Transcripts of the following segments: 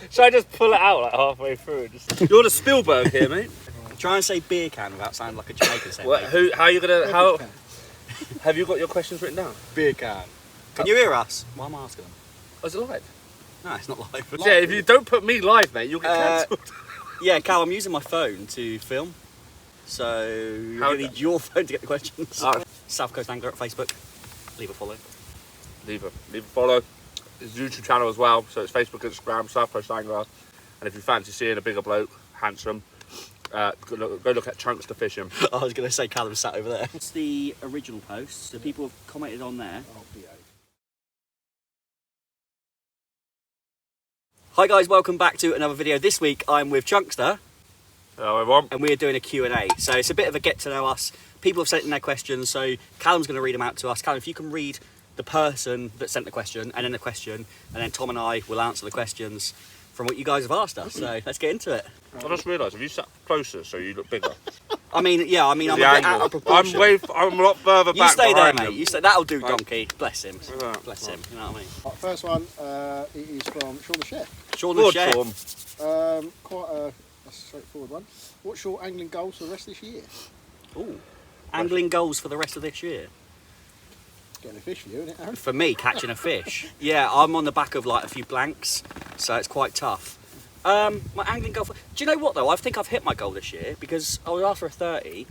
Should I just pull it out like halfway through? You're the Spielberg here, mate. Try and say beer can without sounding like a Jamaican saying. What, how are you gonna? How? Have you got your questions written down? Beer can. Can you hear us? Why am I asking them? Oh, is it live? No, it's not live. Yeah, if you don't put me live, mate, you'll get cancelled. Yeah, Cal, I'm using my phone to film. So you're going to need your phone to get the questions. South Coast Angler at Facebook. Leave a follow. Leave a follow. His YouTube channel as well. So it's Facebook, Instagram, South Coast Angler. And if you fancy seeing a bigger bloke, handsome, go look at Chunkster Fishing. I was going to say Callum sat over there. It's the original post, so people have commented on there. Hi guys, welcome back to another video. This week I'm with Chunkster. Hello everyone. And we're doing a Q&A. So it's a bit of a get to know us. People have sent in their questions, so Callum's going to read them out to us. Callum, if you can read the person that sent the question, and then the question, and then Tom and I will answer the questions from what you guys have asked us. So let's get into it. I just realised, have you sat closer so you look bigger? I'm a bit out of proportion. I'm a lot further back. You stay there, mate. Him. You stay. That'll do, donkey. Bless him. Bless him. You know what I mean? Right, first one, it is from Sean the Chef. Sean the Chef. Quite a straightforward one. What's your angling goals for the rest of this year? Ooh. Angling goals for the rest of this year? Getting a fish for you, isn't it, Aaron? For me, catching a fish. Yeah, I'm on the back of like a few blanks, so it's quite tough. My angling goal. Do you know what though? I think I've hit my goal this year because I was after a 30,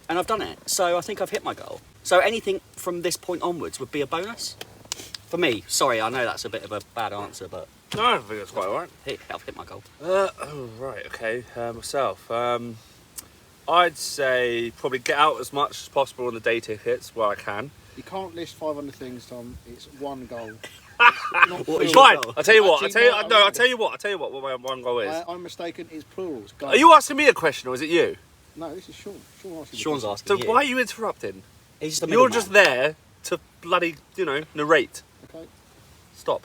and I've done it. So I think I've hit my goal. So anything from this point onwards would be a bonus for me. Sorry, I know that's a bit of a bad answer, but No, I think that's quite alright. I've hit my goal. Oh, right, okay. Myself. I'd say probably get out as much as possible on the day tickets where I can. You can't list 500 things, Tom. It's one goal. What is Fine. goal? I'll tell you what. Actually, I'll tell you what. What my one goal is. I'm mistaken. It's plurals. Goals. Are you asking me a question or is it you? No, this is Sean. Sean's asking. asking So you. why are you interrupting? He's just a You're middleman. just there to bloody, narrate. Okay. Stop.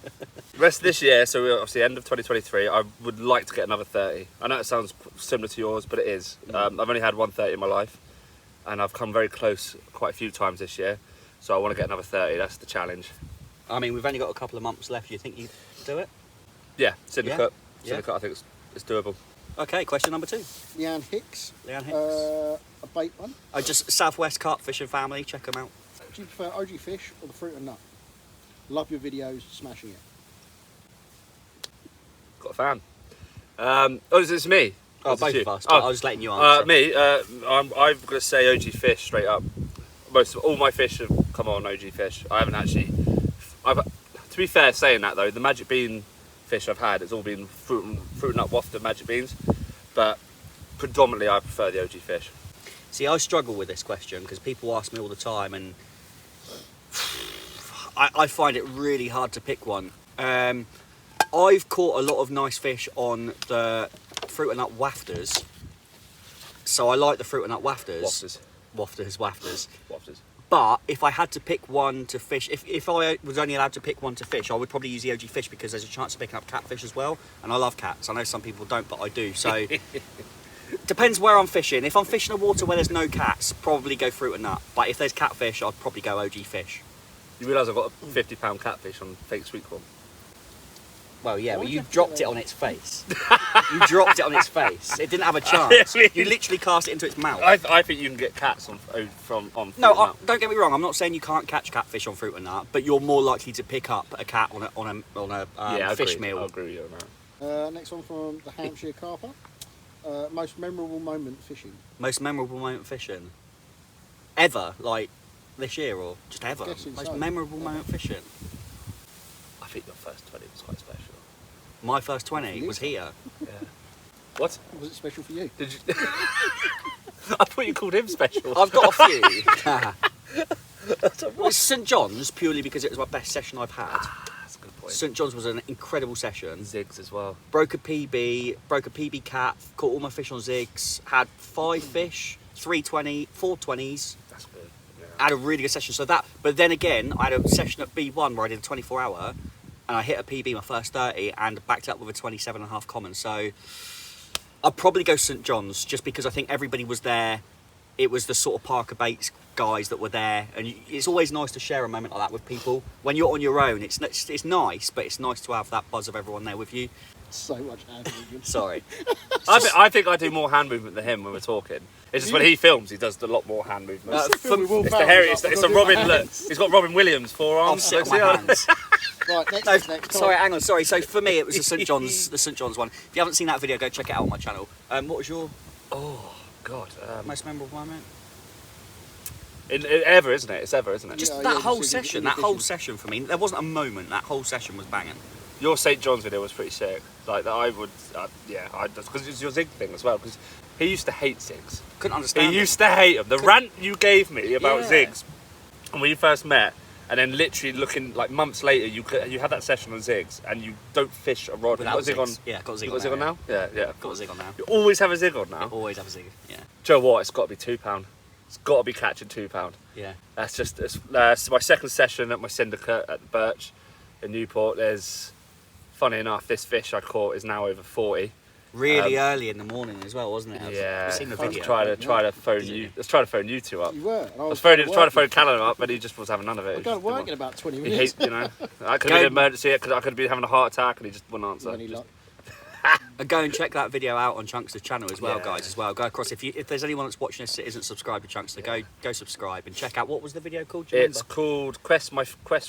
Rest of this year, so we're obviously end of 2023, I would like to get another 30. I know it sounds similar to yours, but it is. I've only had 130 in my life, and I've come very close quite a few times this year, so I want to get another 30. That's the challenge. I mean, we've only got a couple of months left. Do you think you do it? Yeah, syndicate. Yeah. Syndicate, I think it's doable. Okay, question number 2. Leanne Hicks. Leanne Hicks. A bait one. Just Southwest Carp Fishing Family. Check them out. Do you prefer OG fish or the fruit and nut? Love your videos, smashing it. Got a fan. Is this me? Oh, Or is this both you? of us. But I was just letting you answer. Me. I'm going to say OG fish straight up. All my fish have come on OG fish. I haven't actually. To be fair, saying that though, the magic bean fish I've had, it's all been fruit and nut wafted magic beans, but predominantly I prefer the OG fish. See, I struggle with this question because people ask me all the time, and I find it really hard to pick one. I've caught a lot of nice fish on the fruit and nut wafters, so I like the fruit and nut wafters. Wafters. But if I had to pick one to fish, if I was only allowed to pick one to fish, I would probably use the OG fish because there's a chance of picking up catfish as well. And I love cats. I know some people don't, but I do. So depends where I'm fishing. If I'm fishing a water where there's no cats, probably go fruit and nut. But if there's catfish, I'd probably go OG fish. You realise I've got a £50 catfish on fake sweet corn? Well, yeah, but you dropped it on its face. You dropped it on its face. It didn't have a chance. You literally cast it into its mouth. I think you can get cats on fruit and No, nut. don't get me wrong. I'm not saying you can't catch catfish on fruit and nut, but you're more likely to pick up a cat on a fish meal. I agree with you on that. Next one from the Hampshire Carper. Most memorable moment fishing. Most memorable moment fishing ever, like this year or just ever. Guessing Most so. memorable moment fishing. I think your first 20 was quite special. My first 20 was here. Yeah. What? Was it special for you? Did you? I thought you called him special. I've got a few. Well, St John's purely because it was my best session I've had. That's a good point. St John's was an incredible session. Zigs as well. Broke a PB cat, caught all my fish on zigs, had 5 fish, 320, 420s. That's good. Yeah. Had a really good session. But then again, I had a session at B1 where I did a 24-hour, and I hit a PB my first 30 and backed up with a 27.5 common. So I'd probably go St John's just because I think everybody was there. It was the sort of Parker Bates guys that were there, and it's always nice to share a moment like that with people. When you're on your own, it's nice, but it's nice to have that buzz of everyone there with you. So much hand movement. Sorry. I think I do more hand movement than him when we're talking. It's just when he films, he does a lot more hand movement. It's the hairy. It's a Robin. Look, he's got Robin Williams I'll forearms. sit on my hands. Right, next. Sorry, hang on. Sorry. So for me, it was the St John's one. If you haven't seen that video, go check it out on my channel. What was your Oh God. most memorable moment? Ever, isn't it? It's ever, isn't it? Just Yeah, that yeah, whole it's session. That whole session for me. There wasn't a moment. That whole session was banging. Your St John's video was pretty sick. Like that, I would, because it's your zig thing as well. Because he used to hate zigs. Couldn't understand. He used to hate them. The rant you gave me about Yeah. zigs, when you first met, and then literally looking like months later, you had that session on zigs, and you don't fish a rod. Without Got a zig on. zigs. Yeah, got a zig You on got a zig on now. Yeah. Got a zig on now. You always have a zig on now. Always have a zig. Yeah. Joe, what? It's got to be £2. It's got to be catching £2. Yeah. That's just it's my second session at my syndicate at the Birch in Newport. There's, funny enough, this fish I caught is now over 40. Really early in the morning as well, wasn't it? Yeah, I've seen the I was video. trying to phone you. Let's try to phone you two up. You were. And I was trying to phone Callum up, but he just was having none of it. I'll go to work in about 20 He minutes. hates, I could have been an emergency because I could have been having a heart attack, and he just wouldn't answer. Any luck. And go and check that video out on Chunkster's channel as well, Yeah. guys. As well, go across. If there's anyone that's watching this that isn't subscribed to Chunkster, go subscribe and check out. What was the video called? Do you It's remember? called Quest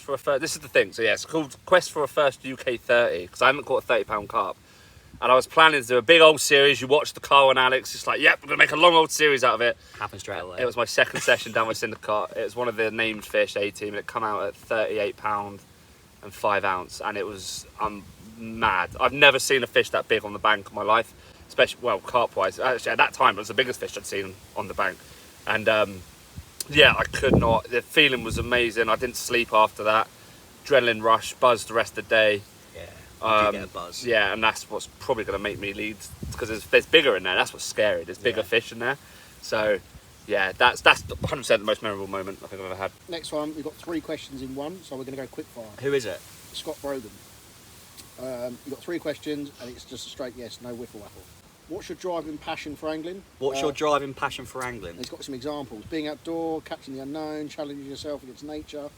for a First. This is the thing. So yeah, it's called Quest for a First UK 30 because I haven't caught a £30 carp, and I was planning to do a big old series. You watch the Carl and Alex. It's like, yep, we're gonna make a long old series out of it. Happened straight away. It was my second session down with syndicate. It was one of the named fish A team, and it come out at £38 and 5 ounce, and it was mad. I've never seen a fish that big on the bank in my life, especially carp wise. Actually, at that time, it was the biggest fish I'd seen on the bank, and yeah, I could not. The feeling was amazing. I didn't sleep after that. Adrenaline rush, buzzed the rest of the day. Yeah. You get a buzz. Yeah, and that's what's probably going to make me lead because there's bigger in there. That's what's scary. There's bigger fish in there. So, yeah, that's 100% the most memorable moment I think I've ever had. Next one, we've got 3 questions in one, so we're going to go quick fire. Who is it? Scott Brogan. You've got 3 questions, and it's just a straight yes, no whiffle waffle. What's your driving passion for angling? What's your driving passion for angling? He's got some examples. Being outdoor, catching the unknown, challenging yourself against nature.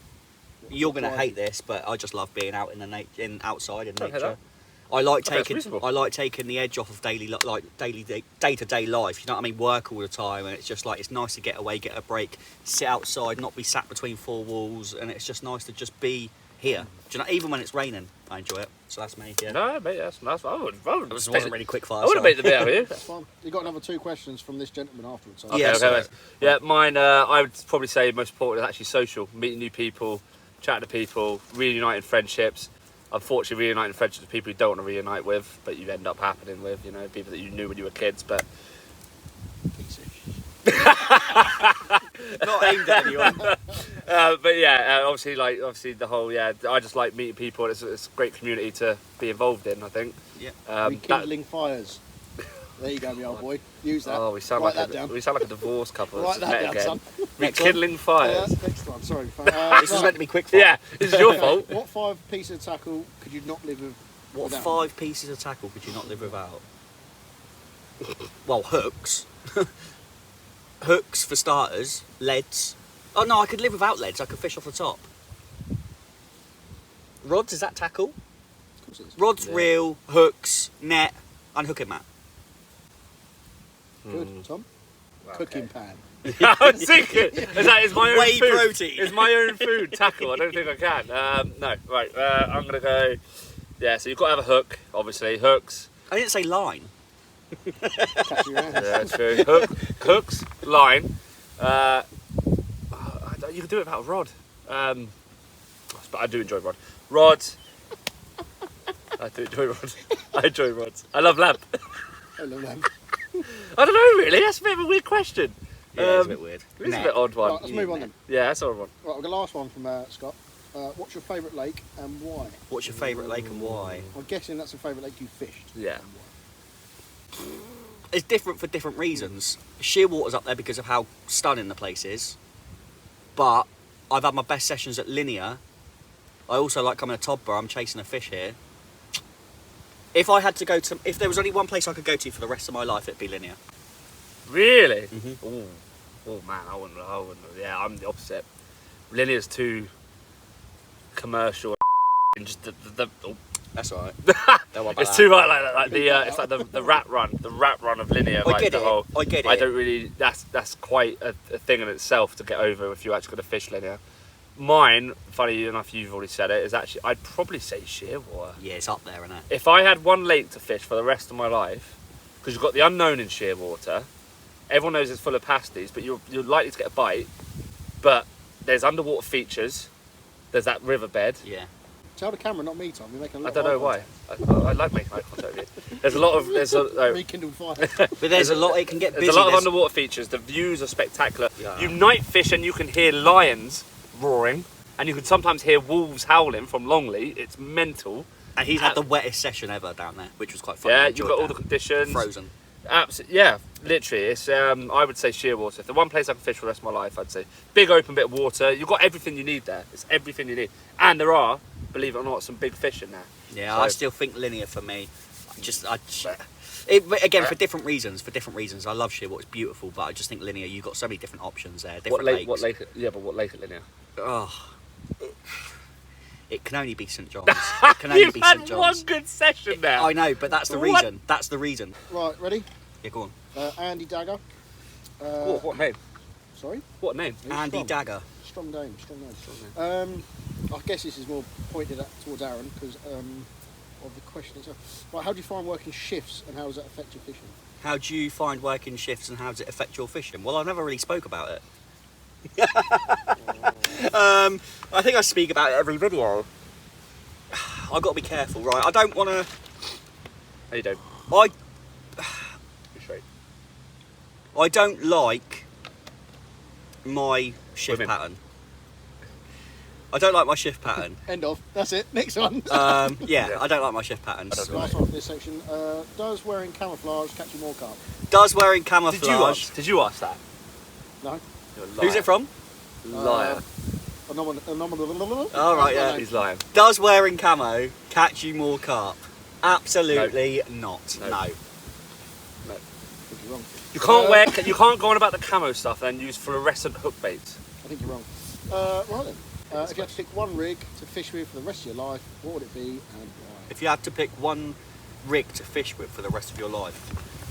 You're going to hate this, but I just love being out in outside in Don't hate nature. that. I like Okay, it's taking reasonable. I like taking the edge off of day to day life. You know what I mean? Work all the time, and it's just like it's nice to get away, get a break, sit outside, not be sat between 4 walls, and it's just nice to just be here. Do you know? Even when it's raining, I enjoy it. So that's me. Yeah. No, mate, that's nice. I would It wasn't really quick fire. I would have made the bit out of you. That's fine. You've got another 2 questions from this gentleman afterwards. So Okay, Yeah, okay, so- mate. Yeah, mine. I would probably say most important is actually social, meeting new people, chatting to people, reuniting friendships. Unfortunately, reuniting friendships with people you don't want to reunite with, but you end up happening with. People that you knew when you were kids, but. Not aimed at anyone. But yeah, obviously the whole I just like meeting people. It's a great community to be involved in. I think. Yeah. rekindling fires. There you go, my old boy. Use that. Oh, we sound Write like that down. we sound like a divorced couple. Write that's that met down, again. son. Rekindling fires. Next one. Sorry. This was meant to be quick fire. Yeah, this is your fault. What 5 pieces of tackle could you not live with? What without? 5 pieces of tackle could you not live without? Well, hooks. Hooks for starters. Leads. Oh no, I could live without leads. I could fish off the top. Rods, is that tackle? Of course it is. Rods, Yeah. reel, hooks, net, and hooking mat. Good, Tom. Cooking pan. I was thinking, is my own Whey food. protein. Is my own food tackle? I don't think I can. No, right. I'm gonna go. Yeah, so you've got to have a hook, obviously. Hooks. I didn't say line. Catch your hands. Yeah, true. Hooks, line. You can do it without a rod. But I do enjoy rod. Rods. I do enjoy rods. I enjoy rods. I love lamp. I love that. I don't know really. That's a bit of a weird question. Yeah, it's a bit weird. It is a bit odd one. Right, let's move on then. Yeah, that's an odd one. Right, I've got the last one from Scott. What's your favourite lake and why? What's your favourite lake and why? I'm guessing that's a favourite lake you fished. Yeah. It's different for different reasons. Shearwater's up there because of how stunning the place is. But I've had my best sessions at Linear. I also like coming to Todber. I'm chasing a fish here. If I had to go to, if there was only one place I could go to for the rest of my life, it'd be Linear. Really? Mhm. Ooh. Oh man, I wouldn't. Yeah, I'm the opposite. Linear's too commercial. And just That's all right. Don't worry about It's that. too much like the it's like the rat run of linear. I like get the it. whole, I get I it. don't really. That's quite a thing in itself to get over if you're actually going to fish linear. Mine, funny enough, you've already said it, is actually I'd probably say Shearwater. Yeah, it's up there, isn't it? If I had one lake to fish for the rest of my life, because you've got the unknown in Shearwater, everyone knows it's full of pasties, but you're likely to get a bite. But there's underwater features. There's that riverbed. Yeah. Tell the camera, not me, Tom. You're making a lot I don't know why. I like making eye contact with you. There's a lot of Rekindled fire. But there's a lot. It can get busy. There's a lot of underwater features. The views are spectacular. Yeah. You night fish and you can hear lions roaring, and you can sometimes hear wolves howling from Longley. It's mental. And he's had the wettest session ever down there, which was quite fun. I Yeah, enjoyed you've got all that. the conditions. Frozen. Absolutely, yeah, literally. It's I would say Shearwater. If the one place I can fish for the rest of my life, I'd say big open bit of water. You've got everything you need there. It's everything you need, and there are, believe it or not, some big fish in there. Yeah, So- I still think linear for me. But again, for different reasons. For different reasons, I love Shearwater. It's beautiful, but I just think linear. You've got so many different options there. Different What lake? lakes. What lake? Yeah, but what lake at Linear? Oh, it can only be St John's. It can only You've be had St one John's. good session there. I know, but that's the What? reason. That's the reason. Right, ready? Yeah, go on. Andy Dagger. What name? Sorry? What name? Who's Andy from? Dagger. Strong name, strong name. I guess this is more pointed towards Aaron because of the question itself. Right, how do you find working shifts and how does that affect your fishing? How do you find working shifts and how does it affect your fishing? Well, I never really spoke about it. I think I speak about it every video. I've got to be careful, right? I don't want to... No, you don't. I You're straight. I don't like my shift Women. pattern. I don't like my shift pattern. End of. That's it. Next one. Yeah, I don't like my shift pattern. don't Last one for this section. Does wearing camouflage catch you more carp? Does wearing camouflage... Did you ask that? No. You're a liar. Who's it from? Liar. Oh, right, yeah. He's lying. Does wearing camo catch you more carp? Absolutely not. No. No. I think you're wrong. You can't wear. You can't go on about the camo stuff and use fluorescent hook baits. I think you're wrong. Right then. If you had to pick one rig to fish with for the rest of your life, what would it be and why? If you had to pick one rig to fish with for the rest of your life,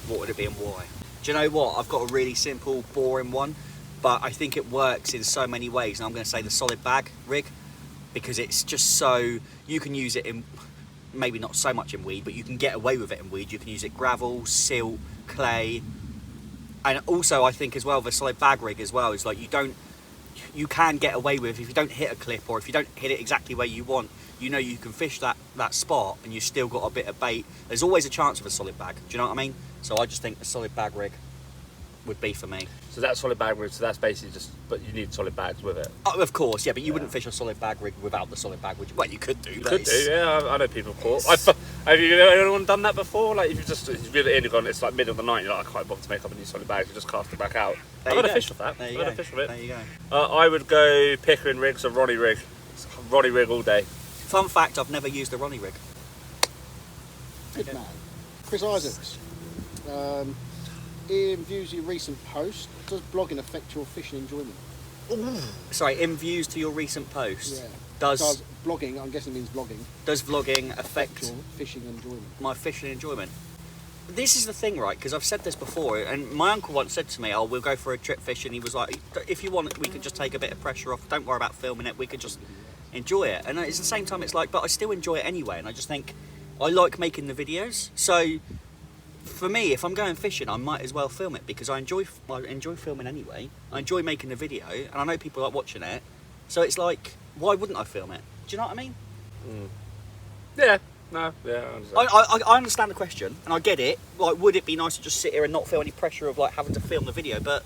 what would it be and why? Do you know what? I've got a really simple, boring one, but I think it works in so many ways. And I'm going to say the solid bag rig, because it's just so, you can use it in, maybe not so much in weed, but you can get away with it in weed. You can use it gravel, silt, clay. And also I think as well, the solid bag rig as well is like you can get away with, if you don't hit a clip or if you don't hit it exactly where you want, you know you can fish that spot and you've still got a bit of bait. There's always a chance of a solid bag. Do you know what I mean? So I just think a solid bag rig would be for me. So that's solid bag rig. So that's basically just. But you need solid bags with it. Oh, of course, yeah, but you wouldn't fish a solid bag rig without the solid bag, would you? Well, you could do. You but could do. it's- Yeah, I know people caught. Have you anyone done that before? Like if you've reel it in, you've gone. It's like middle of the night. You're like, I can't bother to make up a new solid bag. You just cast it back out. There I've you had a go. fish with that. There you I've had go. a fish with There it. you go. I would go Pickering rig, so Ronnie rig. Ronnie rig all day. Fun fact: I've never used a Ronnie rig. Good man. Chris Isaacs. In views of your recent post, does blogging affect your fishing enjoyment? Sorry, in views to your recent post, Yeah. does blogging, I'm guessing means blogging, vlogging affect your fishing enjoyment? my fishing enjoyment? This is the thing, right? Because I've said this before, and my uncle once said to me, "Oh, we'll go for a trip fishing." He was like, "If you want, we could just take a bit of pressure off. Don't worry about filming it. We could just enjoy it." And at the same time, it's like, but I still enjoy it anyway. And I just think I like making the videos. So for me, if I'm going fishing, I might as well film it because I enjoy filming anyway. I enjoy making the video, and I know people like watching it. So it's like, why wouldn't I film it? Do you know what I mean? Yeah. No. Yeah. I understand. I understand the question, and I get it. Like, would it be nice to just sit here and not feel any pressure of like having to film the video? But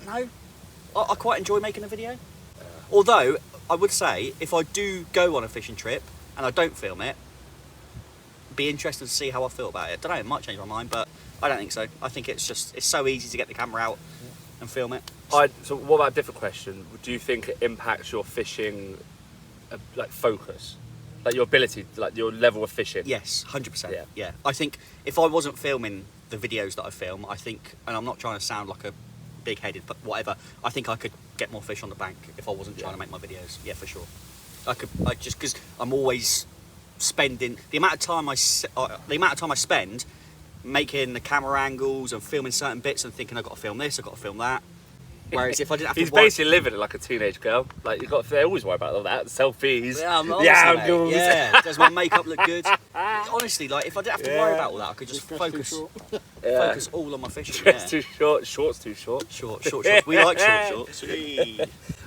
no, I quite enjoy making a video. Although I would say, if I do go on a fishing trip and I don't film it, be interested to see how I feel about it. Don't know, it might change my mind, but I don't think so. I think it's so easy to get the camera out and film it. So what about a different question? Do you think it impacts your fishing, like focus, like your ability, like your level of fishing? Yes, 100%. Yeah. Yeah. I think if I wasn't filming the videos that I film, I think, and I'm not trying to sound like a big-headed, but whatever, I think I could get more fish on the bank if I wasn't trying to make my videos. Yeah, for sure. I just because I'm always spending the amount of time I spend making the camera angles and filming certain bits and thinking I've got to film this, I've got to film that. Whereas if I didn't have to He's basically living it like a teenage girl. Like they always worry about all that, the selfies, yeah, the angles. Yeah, does my makeup look good? Honestly, like if I didn't have to worry about all that, I could just focus all on my fishing. Dress too short, shorts too short. Short. We like shorts.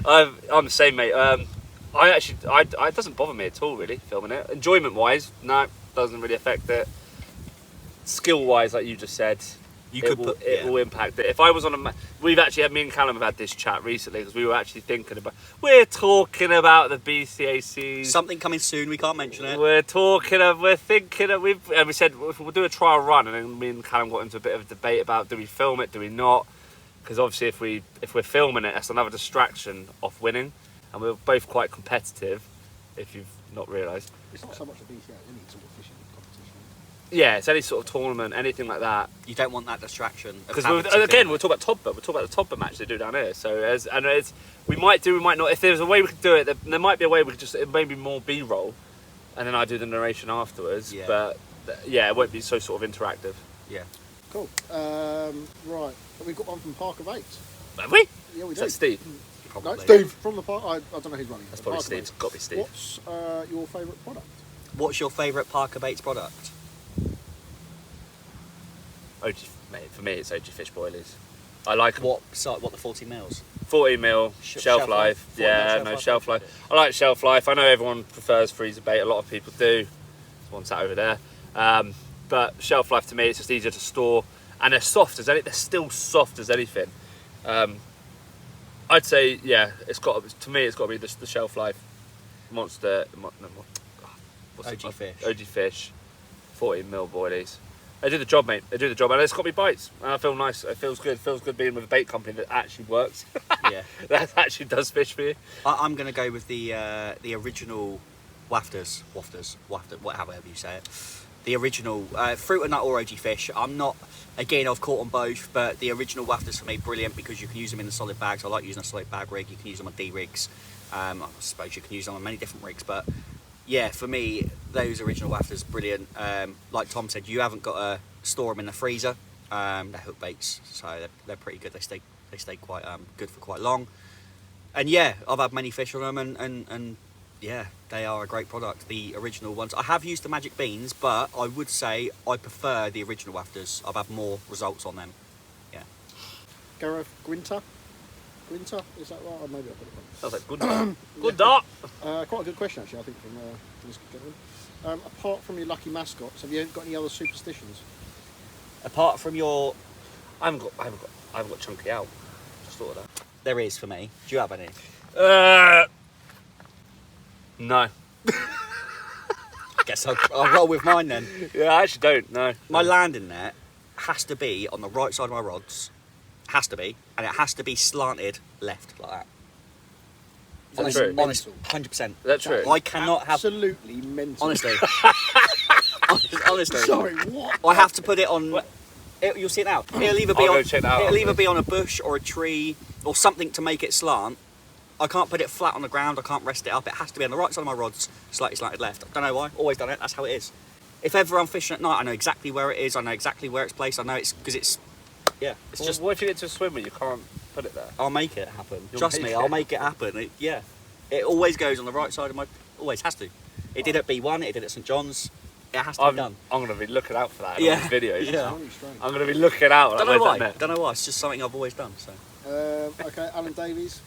I'm the same, mate. It doesn't bother me at all, really, filming it. Enjoyment-wise, no, doesn't really affect it. Skill-wise, like you just said, it will impact it. If I was on me and Callum have had this chat recently because we were actually thinking about. We're talking about the BCACs. Something coming soon. We can't mention it. We're thinking of. We said if we'll do a trial run, and then me and Callum got into a bit of a debate about do we film it, do we not? Because obviously, if we're filming it, that's another distraction off winning, and we're both quite competitive. If you've not realised, It's not so much a BCA, any sort of fishing competition. yeah, it's any sort of tournament, anything like that. You don't want that distraction. Because again, we'll talk about Todber. We'll talk about the Todber match they do down here. So we might not. If there's a way we could do it, there might be a way we could just maybe more B-roll, and then I do the narration afterwards. Yeah. But yeah, it won't be so sort of interactive. Yeah. Cool. Right, we've got one from Park of 8. Have we? Yeah, we Is do. that Steve? No, Probably. Steve from the Park. I don't know who's running. That's probably Park of Steve. 8. It's got to be Steve. What's your favourite product? What's your favourite Parker Baits product? OG, mate, for me, it's OG fish boilies. I like 'em. What the 40 mils? 40 mil shelf life. 40 mil Yeah, shelf no life. shelf life. I like shelf life. I know everyone prefers freezer bait. A lot of people do. There's one sat over there. But shelf life to me, it's just easier to store, and they're soft as they're still soft as anything. I'd say it's got to be the shelf life monster. OG fish. OG fish. 40 mil boilies. They do the job, mate. They do the job, and it's got me bites. And I feel nice. It feels good. It feels good being with a bait company that actually works. Yeah. That actually does fish for you. I'm going to go with the original wafters, however you say it. The original fruit and nut or OG fish. I'm not. Again, I've caught on both, but the original wafters for me brilliant because you can use them in the solid bags. I like using a solid bag rig. You can use them on D rigs. I suppose you can use them on many different rigs, but yeah, for me, those original wafters brilliant. Like Tom said, you haven't got to store them in the freezer. They're hook baits, so they're pretty good. They stay quite good for quite long. And yeah, I've had many fish on them, and yeah, they are a great product. The original ones. I have used the Magic Beans, but I would say I prefer the original wafters. I've had more results on them. Yeah. Gareth Gwinter, is that right? Or maybe I put it wrong. Sounds like good dot. Good dot. Quite a good question, actually, I think, from this gentleman. Apart from your lucky mascots, have you got any other superstitions? Apart from your, I haven't got chunky out. Just thought of that. there is for me. Do you have any? No. Guess I'll roll with mine then. Yeah, I actually don't. No. My landing net has to be on the right side of my rods. Has to be, and it has to be slanted left like that. Is that true? Honest, 100%. Is that true? I cannot have. Absolutely mental. Honestly. Honestly. Sorry, what? I have to put it on. You'll see it now. It'll either be I'll go on. check that out It'll either afterwards. be on a bush or a tree or something to make it slant. I can't put it flat on the ground. I can't rest it up. It has to be on the right side of my rods, slightly slanted left. I don't know why. Always done it. That's how it is. If ever I'm fishing at night, I know exactly where it is. I know exactly where it's placed. I know it's because it's. Yeah, it's Well, just. what if you get to a swim where you can't put it there? I'll make it happen. You'll Trust make me, it I'll make it happen. Yeah, it always goes on the right side of my. Always has to. It did at B1. It did at St John's. It has to be I'm done. going to be looking out for that in Yeah. all these videos. Yeah. Really strange. I'm going to be looking out. Don't like, know where's why. that net? Don't know why. It's just something I've always done. So. Okay, Alan Davies.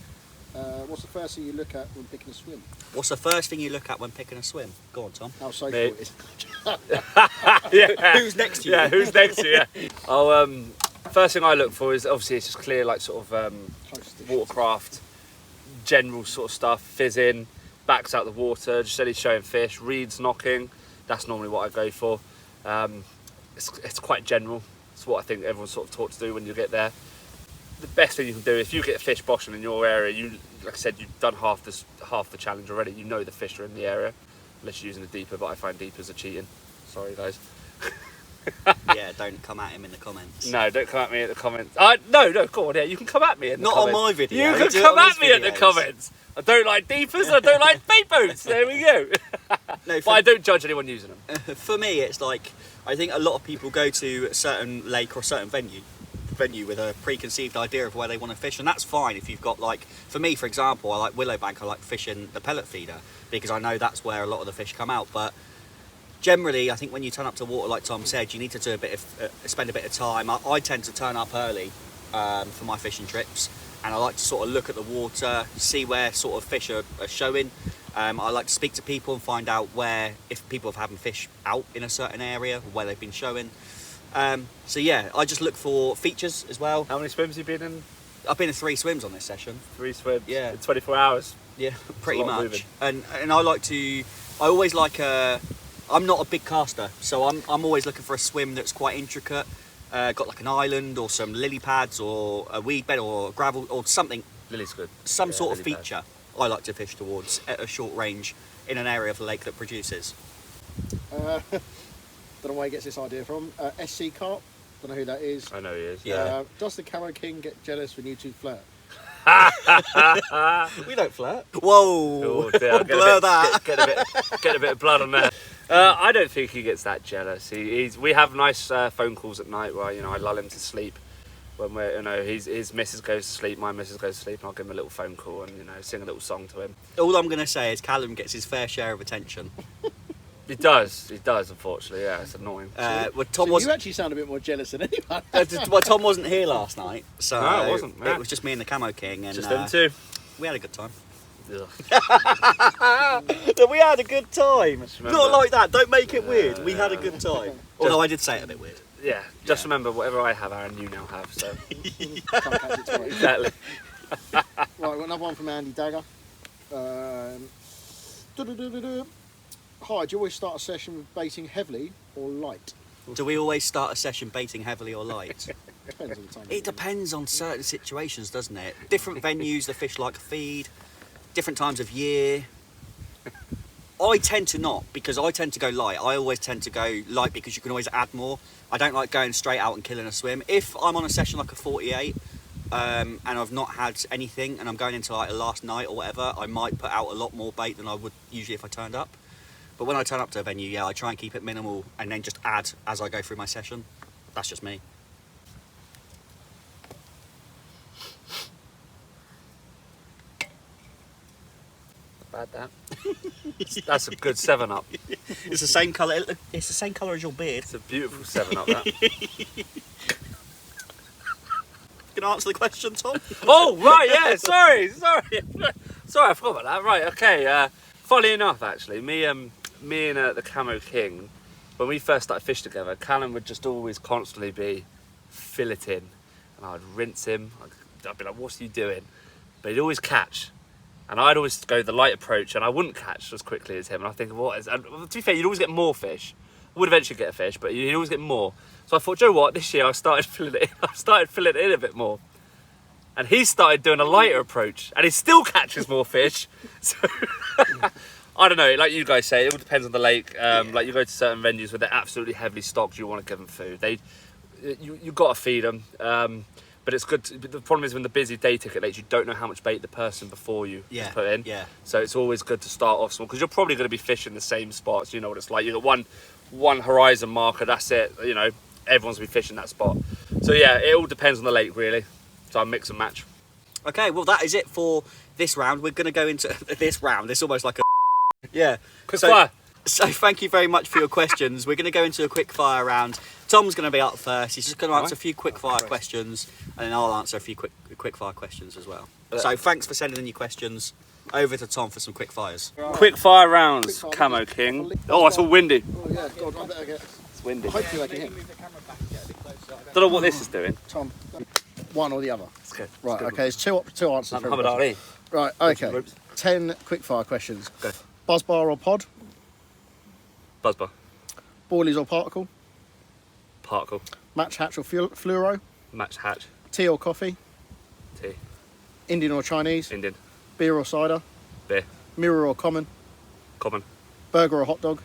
What's the first thing you look at when picking a swim? What's the first thing you look at when picking a swim? Go on, Tom. How safe Me. it is. Yeah. Who's next to you? Yeah, who's next to you? Oh, first thing I look for is obviously it's just clear, like sort of watercraft, general sort of stuff, fizzing, backs out the water, just any showing fish, reeds knocking. That's normally what I go for. It's quite general. It's what I think everyone's sort of taught to do when you get there. The best thing you can do, if you get a fish boshing in your area, like I said, you've done half the challenge already. You know the fish are in the area, unless you're using a deeper. But I find deepers are cheating. Sorry, guys. Yeah, don't come at him in the comments. No, don't come at me in the comments. No, go on, yeah, you can come at me in the Not comments. on my video. You can Do it come on at his me in the videos. comments. I don't like deepers, I don't like bait boats. There we go. No, but I don't judge anyone using them. for me, it's like I think a lot of people go to a certain lake or a certain venue with a preconceived idea of where they want to fish, and that's fine if you've got, like, for me, for example, I like Willowbank. I like fishing the pellet feeder because I know that's where a lot of the fish come out. But generally, I think when you turn up to water, like Tom said, you need to do spend a bit of time. I tend to turn up early for my fishing trips, and I like to sort of look at the water, see where sort of fish are showing. I like to speak to people and find out if people have having fish out in a certain area, where they've been showing. So yeah, I just look for features as well. How many swims have you been in? I've been in 3 swims on this session. 3 swims? Yeah. In 24 hours? Yeah, pretty much. And I always like I'm not a big caster, so I'm always looking for a swim that's quite intricate. Got like an island or some lily pads or a weed bed or gravel or something. Lily's good. Some sort of lily feature I like to fish towards at a short range in an area of the lake that produces. Don't know where he gets this idea from. SC Carp, don't know who that is. I know he is. Yeah. Does the Camo King get jealous when you two flirt? We don't flirt. Whoa! Oh, dear, Blur that. Get a bit of blood on there. I don't think he gets that jealous. We have nice phone calls at night where I lull him to sleep. When his missus goes to sleep, my missus goes to sleep, and I'll give him a little phone call and sing a little song to him. All I'm going to say is Callum gets his fair share of attention. He does, unfortunately, yeah, it's annoying. You actually sound a bit more jealous than anyone. Well, Tom wasn't here last night, so No, it wasn't. It was just me and the Camo King, and Just them two. we had a good time. Ugh. We had a good time. remember- Not like that. Don't make it weird. We had a good time. Although I did say it a bit weird. Yeah, just remember, whatever I have, Aaron, you now have, so. Can't catch it tomorrow. Exactly. Right, we've got another one from Andy Dagger. Hi, do you always start a session with baiting heavily or light? Do we always start a session baiting heavily or light? Depends on the time. It depends on certain situations, doesn't it? Different venues, the fish like to feed, different times of year. I tend to not, because I tend to go light. I always tend to go light because you can always add more. I don't like going straight out and killing a swim. If I'm on a session like a 48 and I've not had anything and I'm going into like a last night or whatever, I might put out a lot more bait than I would usually if I turned up. But when I turn up to a venue, yeah, I try and keep it minimal and then just add as I go through my session. That's just me. Bad that. That's a good 7-Up. It's the same colour. It's the same colour as your beard. It's a beautiful 7-Up, that. Can I answer the question, Tom? Oh, right, yeah, sorry, I forgot about that. Right, okay. Funny enough, actually, me and the Camo King, when we first started fishing together, Callum would just always constantly be filleting, and I'd rinse him. I'd be like, "What's you doing?" But he'd always catch, and I'd always go the light approach, and I wouldn't catch as quickly as him. And I think, what is? And to be fair, you'd always get more fish. I would eventually get a fish, but you'd always get more. So I thought, Joe, what? This year I started filling it in a bit more. And he started doing a lighter approach, and he still catches more fish. So I don't know, like you guys say, it all depends on the lake. Like you go to certain venues where they're absolutely heavily stocked, you want to give them food. You've got to feed them. But it's good. The problem is when the busy day ticket lakes, you don't know how much bait the person before you has put in. Yeah. So it's always good to start off small, because you're probably going to be fishing the same spots. You know what it's like. You got one horizon marker. That's it. Everyone's gonna be fishing that spot. So yeah, it all depends on the lake really. So I mix and match. Okay, well that is it for this round. We're going to go into this round. It's almost like a yeah. Quick fire. So thank you very much for your questions. We're going to go into a quick fire round. Tom's going to be up first. He's just going to answer a few quick fire questions, and then I'll answer a few quick fire questions as well. So thanks for sending in your questions. Over to Tom for some quick fires. Right. Quick fire rounds, Camo King. Oh, it's all windy. Oh yeah, God, I better get. It's windy. Hopefully I can hit. Don't know what this is doing. Tom, one or the other. It's good. Right, okay, there's two answers. For every Muhammad Ali. question. Right, okay. 10 quickfire questions. Go. Buzzbar or pod? Buzzbar. Boilies or particle? Particle. Match hatch or fluoro? Match hatch. Tea or coffee? Tea. Indian or Chinese? Indian. Beer or cider? Beer. Mirror or common? Common. Burger or hot dog?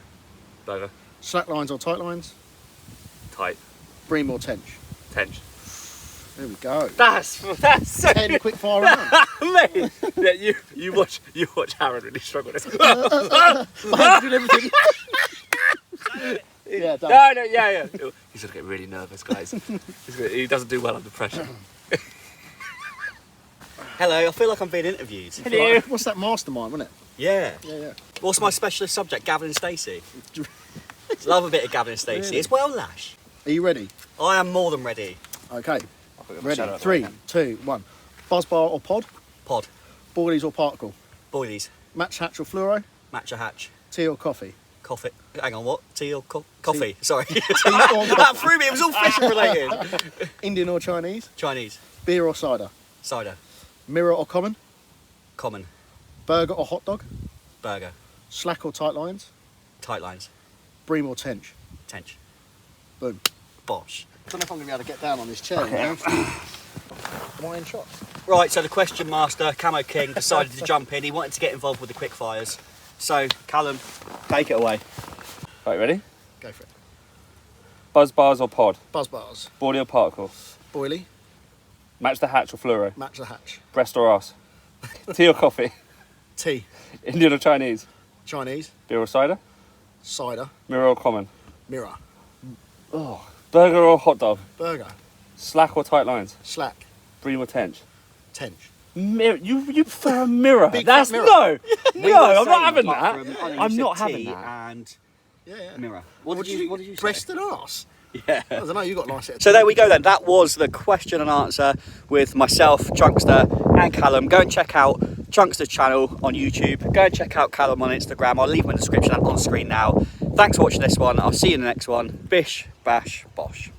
Burger. Slack lines or tight lines? Tight. Bream or tench? Tench. There we go. That's so 10 quick fire round. mate. Yeah, you watch Aaron really struggle with this. I'm doing everything. Yeah, done. No, yeah. He's gonna get really nervous, guys. He doesn't do well under pressure. Hello, I feel like I'm being interviewed. Hello. What's that mastermind, wasn't it? Yeah. Yeah. What's my specialist subject? Gavin and Stacey. Love a bit of Gavin and Stacey. Really? It's well lash. Are you ready? I am more than ready. Okay. Ready? Shadow 3, 2, 1. Buzzbar or pod? Pod. Boilies or particle? Boilies. Match hatch or fluoro? Match a hatch. Tea or coffee? Coffee. Hang on, what? Tea or coffee? Sorry. Tea or That threw me. It was all fishing related. Indian or Chinese? Chinese. Beer or cider? Cider. Mirror or common? Common. Burger or hot dog? Burger. Slack or tight lines? Tight lines. Bream or tench? Tench. Boom. Bosh. I don't know if I'm going to be able to get down on this chair. You know? Am I in shot? Right, so the question master, Camo King, decided to jump in. He wanted to get involved with the quick fires. So, Callum, take it away. Right, ready? Go for it. Buzz bars or pod? Buzz bars. Boilie or particle? Boilie. Match the hatch or fluoro? Match the hatch. Breast or ass? Tea or coffee? Tea. Indian or Chinese? Chinese. Beer or cider? Cider. Mirror or common? Mirror. Oh. Burger or hot dog? Burger. Slack or tight lines? Slack. Bream or tench? Tench. Mirror. You prefer a mirror? Big That's fat mirror. no. We No, were I'm not saying having apart that. from- I think I'm you not said having tea that. And Yeah. mirror. What did you say? Breast and arse. Yeah. I don't know, you got a nice set of So there we go then. That was the question and answer with myself, Chunkster, and Callum. Go and check out Chunkster's channel on YouTube. Go and check out Callum on Instagram. I'll leave him in the description and on screen now. Thanks for watching this one. I'll see you in the next one. Bish, bash, bosh.